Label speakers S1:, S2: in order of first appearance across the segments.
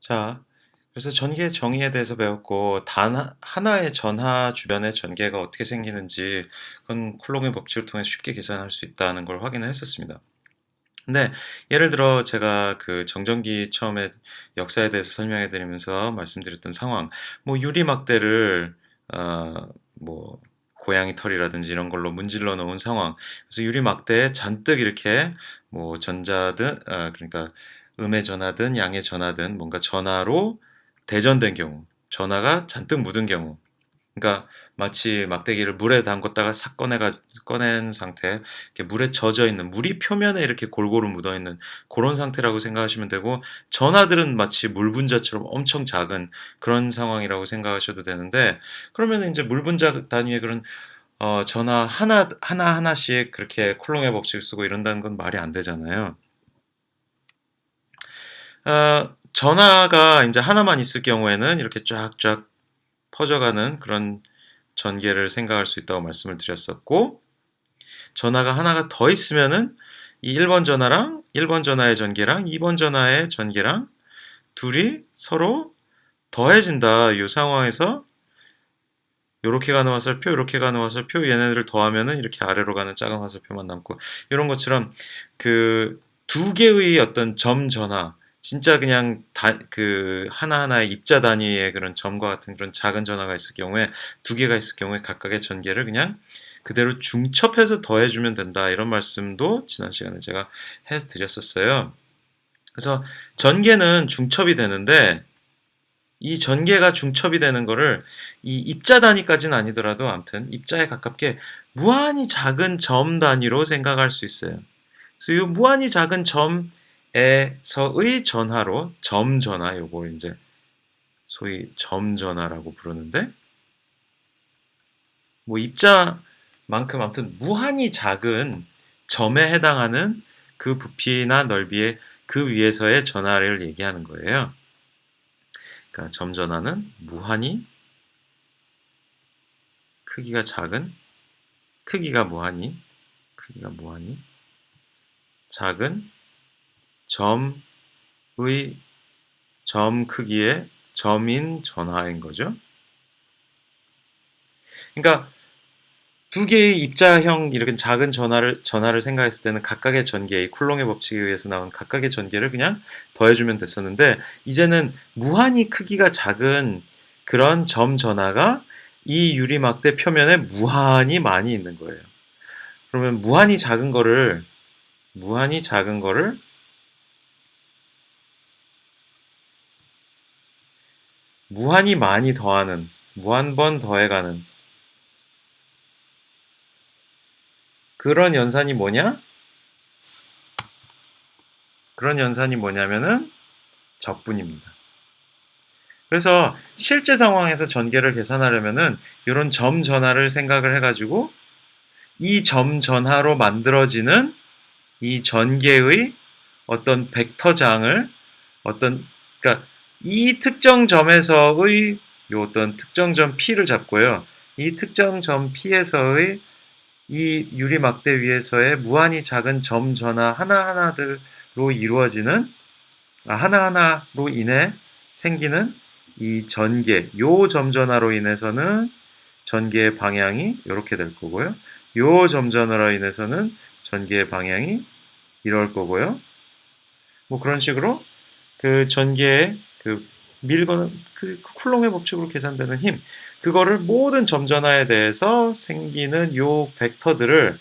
S1: 자, 그래서 전개 정의에 대해서 배웠고, 하나의 전하 주변의 전개가 어떻게 생기는지, 그건 쿨롱의 법칙을 통해 쉽게 계산할 수 있다는 걸 확인을 했었습니다. 근데 예를 들어 제가 그 정전기 처음에 역사에 대해서 설명해 드리면서 말씀드렸던 상황, 뭐 유리막대를 뭐 고양이 털이라든지 이런 걸로 문질러 놓은 상황. 그래서 유리막대에 잔뜩 이렇게 뭐 전자든 그러니까 음의 전하든 양의 전하든 뭔가 전하로 대전된 경우, 전하가 잔뜩 묻은 경우, 그러니까 마치 막대기를 물에 담궜다가 싹 꺼낸 상태, 이렇게 물에 젖어 있는, 물이 표면에 이렇게 골고루 묻어 있는 그런 상태라고 생각하시면 되고, 전하들은 마치 물 분자처럼 엄청 작은 그런 상황이라고 생각하셔도 되는데, 그러면 이제 물 분자 단위의 그런 전하 하나씩 그렇게 쿨롱의 법칙을 쓰고 이런다는 건 말이 안 되잖아요. 전하가 이제 하나만 있을 경우에는 이렇게 쫙쫙 퍼져가는 그런 전개를 생각할 수 있다고 말씀을 드렸었고, 전하가 하나가 더 있으면은 이 1번 전하랑 1번 전하의 전개랑 2번 전하의 전개랑 둘이 서로 더해진다. 이 상황에서 이렇게 가는 화살표, 이렇게 가는 화살표, 얘네들을 더하면은 이렇게 아래로 가는 작은 화살표만 남고, 이런 것처럼 그 두 개의 어떤 점 전하, 진짜 그냥 그 하나하나의 입자 단위의 그런 점과 같은 그런 작은 전하가 있을 경우에, 두 개가 있을 경우에 각각의 전개를 그냥 그대로 중첩해서 더해주면 된다. 이런 말씀도 지난 시간에 제가 해드렸었어요. 그래서 전개는 중첩이 되는데, 이 전개가 중첩이 되는 거를 이 입자 단위까지는 아니더라도 아무튼 입자에 가깝게 무한히 작은 점 단위로 생각할 수 있어요. 그래서 이 무한히 작은 점에서의 전하로 점 전하, 요거 이제 소위 점 전하라고 부르는데, 뭐 입자만큼 아무튼 무한히 작은 점에 해당하는 그 부피나 넓이의 그 위에서의 전하를 얘기하는 거예요. 그러니까 점 전하는 무한히 크기가 작은, 크기가 무한히 작은 점의 점 크기의 점인 전하인 거죠. 그러니까 두 개의 입자형 이렇게 작은 전하를 생각했을 때는 각각의 전개, 쿨롱의 법칙에 의해서 나온 각각의 전개를 그냥 더해주면 됐었는데, 이제는 무한히 크기가 작은 그런 점 전하가 이 유리막대 표면에 무한히 많이 있는 거예요. 그러면 무한히 작은 거를 무한히 많이 더하는, 무한 번 더해가는 그런 연산이 뭐냐? 그런 연산이 뭐냐면은 적분입니다. 그래서 실제 상황에서 전개를 계산하려면은 이런 점 전하를 생각을 해가지고 이 점 전하로 만들어지는 이 전개의 어떤 벡터장을, 그러니까 이 특정 점에서의 요 어떤 특정 점 P를 잡고요. 이 특정 점 P에서의 이 유리막대 위에서의 무한히 작은 점 전하 하나하나들로 이루어지는, 하나하나로 인해 생기는 이 전개, 요 점 전하로 인해서는 전개의 방향이 이렇게 될 거고요. 요 점 전하로 인해서는 전개의 방향이 이럴 거고요. 뭐 그런 식으로 그 전개의 그 밀거나 그 쿨롱의 법칙으로 계산되는 힘, 그거를 모든 점 전하에 대해서 생기는 요 벡터들을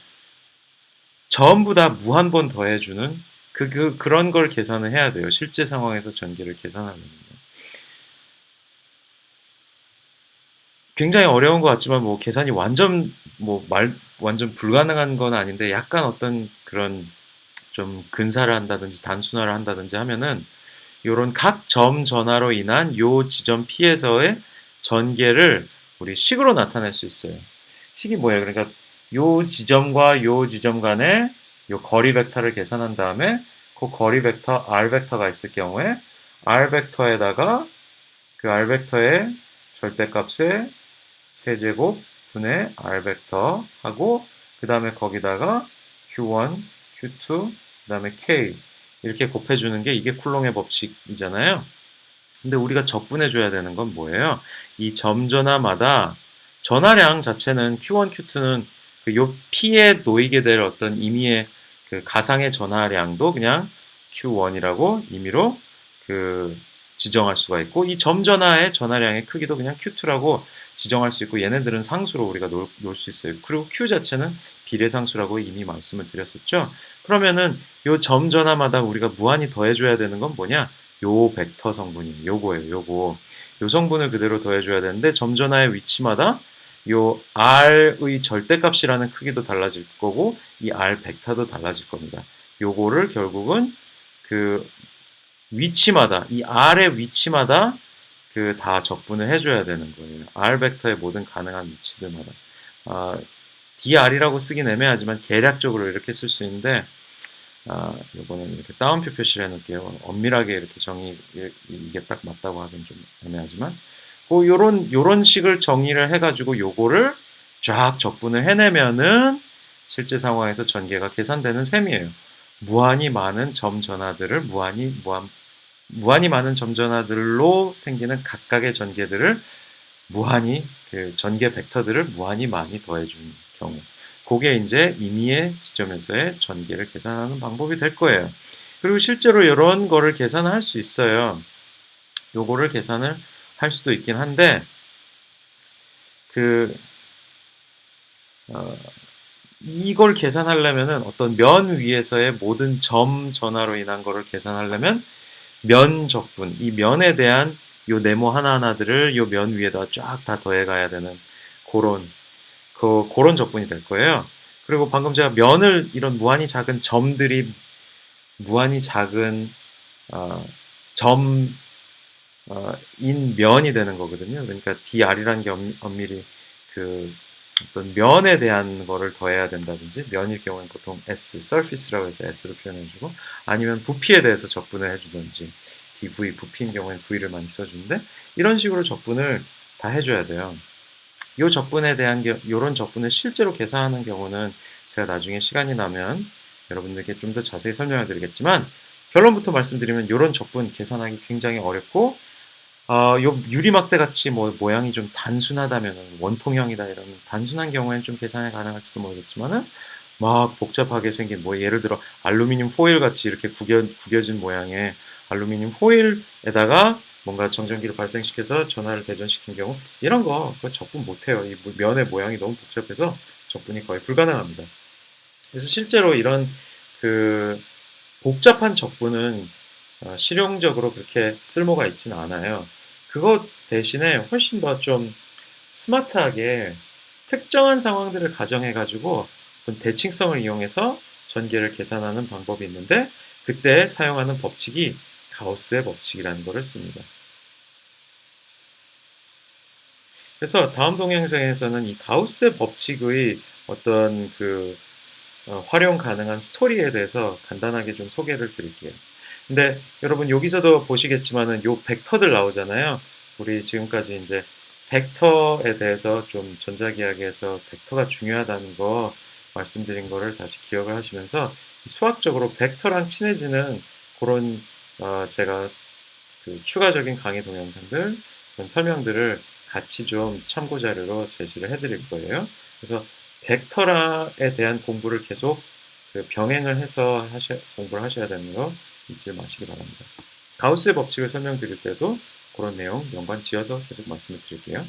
S1: 전부 다 무한 번 더해주는 그런 걸 계산을 해야 돼요. 실제 상황에서 전개를 계산하면요. 굉장히 어려운 것 같지만 뭐 계산이 완전 불가능한 건 아닌데, 약간 어떤 그런 좀 근사를 한다든지 단순화를 한다든지 하면은 요런 각 점 전하로 인한 요 지점 P에서의 전개를 우리 식으로 나타낼 수 있어요. 식이 뭐예요? 그러니까 요 지점과 요 지점 간의 요 거리 벡터를 계산한 다음에 그 거리 벡터 R 벡터가 있을 경우에 R 벡터에다가 그 R 벡터의 절대값의 세제곱 분의 R 벡터 하고, 그 다음에 거기다가 Q1, Q2, 그 다음에 K 이렇게 곱해주는 게 이게 쿨롱의 법칙이잖아요. 근데 우리가 적분해 줘야 되는 건 뭐예요? 이 점전화마다 전화량 자체는 Q1, Q2는 요 P에 놓이게 될 어떤 임의의 그 가상의 전화량도 그냥 Q1이라고 임의로 그 지정할 수가 있고, 이 점전화의 전화량의 크기도 그냥 Q2라고 지정할 수 있고, 얘네들은 상수로 우리가 놓을 수 있어요. 그리고 Q 자체는 비례상수라고 이미 말씀을 드렸었죠. 그러면은 요 점전화마다 우리가 무한히 더해줘야 되는 건 뭐냐? 요 벡터 성분이 요거예요. 요 성분을 그대로 더해줘야 되는데, 점전화의 위치마다 요 r의 절대값이라는 크기도 달라질 거고 이 r 벡터도 달라질 겁니다. 요거를 결국은 그 위치마다, 이 r의 위치마다 그 다 적분을 해줘야 되는 거예요. r 벡터의 모든 가능한 위치들마다. dr이라고 쓰긴 애매하지만 계략적으로 이렇게 쓸 수 있는데, 요거는 이렇게 따옴표 표시를 해놓을게요. 엄밀하게 이렇게 이게 딱 맞다고 하긴 좀 애매하지만, 요런 식을 정의를 해가지고 요거를 쫙 적분을 해내면은 실제 상황에서 전개가 계산되는 셈이에요. 무한히 많은 점 전하들을 무한히 많은 점 전하들로 생기는 각각의 전개들을 무한히 그 전개 벡터들을 무한히 많이 더해준 경우, 그게 이제 임의의 지점에서의 전개를 계산하는 방법이 될 거예요. 그리고 실제로 이런 거를 계산할 수 있어요. 요거를 계산을 할 수도 있긴 한데, 그 이걸 계산하려면은 어떤 면 위에서의 모든 점 전하로 인한 거를 계산하려면 면 적분, 이 면에 대한 요 네모 하나하나들을 요 면 위에다 쫙 다 더해가야 되는 그런 적분이 될 거예요. 그리고 방금 제가 면을 이런 무한히 작은 점들이 무한히 작은 점 인 면이 되는 거거든요. 그러니까 dr이라는 게 엄밀히 그 어떤 면에 대한 거를 더해야 된다든지, 면일 경우는 보통 s, surface라고 해서 s로 표현해주고, 아니면 부피에 대해서 적분을 해주든지, dv, 부피인 경우에는 v를 많이 써주는데, 이런 식으로 적분을 다 해줘야 돼요. 요 적분에 대한 요런 적분을 실제로 계산하는 경우는 제가 나중에 시간이 나면 여러분들께 좀 더 자세히 설명해 드리겠지만, 결론부터 말씀드리면 요런 적분 계산하기 굉장히 어렵고, 요 유리막대 같이 모양이 좀 단순하다면, 원통형이다 이런 단순한 경우에는 좀 계산이 가능할지도 모르겠지만은, 막 복잡하게 생긴 예를 들어 알루미늄 포일 같이 이렇게 구겨진 모양의 알루미늄 포일에다가 뭔가 정전기를 발생시켜서 전하를 대전시킨 경우, 이런 거 그거 적분 못해요. 이 면의 모양이 너무 복잡해서 적분이 거의 불가능합니다. 그래서 실제로 이런 그 복잡한 적분은 실용적으로 그렇게 쓸모가 있지는 않아요. 그것 대신에 훨씬 더 좀 스마트하게 특정한 상황들을 가정해가지고 어떤 대칭성을 이용해서 전개를 계산하는 방법이 있는데, 그때 사용하는 법칙이 가우스의 법칙이라는 것을 씁니다. 그래서 다음 동영상에서는 이 가우스의 법칙의 어떤 활용 가능한 스토리에 대해서 간단하게 좀 소개를 드릴게요. 근데 여러분 여기서도 보시겠지만은 요 벡터들 나오잖아요. 우리 지금까지 이제 벡터에 대해서 좀 전자기하학에서 벡터가 중요하다는 거 말씀드린 거를 다시 기억을 하시면서, 수학적으로 벡터랑 친해지는 그런 제가 추가적인 강의 동영상들, 그런 설명들을 같이 좀 참고 자료로 제시를 해드릴 거예요. 그래서 벡터라에 대한 공부를 계속 병행을 해서 공부를 하셔야 되는 거 잊지 마시기 바랍니다. 가우스의 법칙을 설명드릴 때도 그런 내용 연관 지어서 계속 말씀을 드릴게요.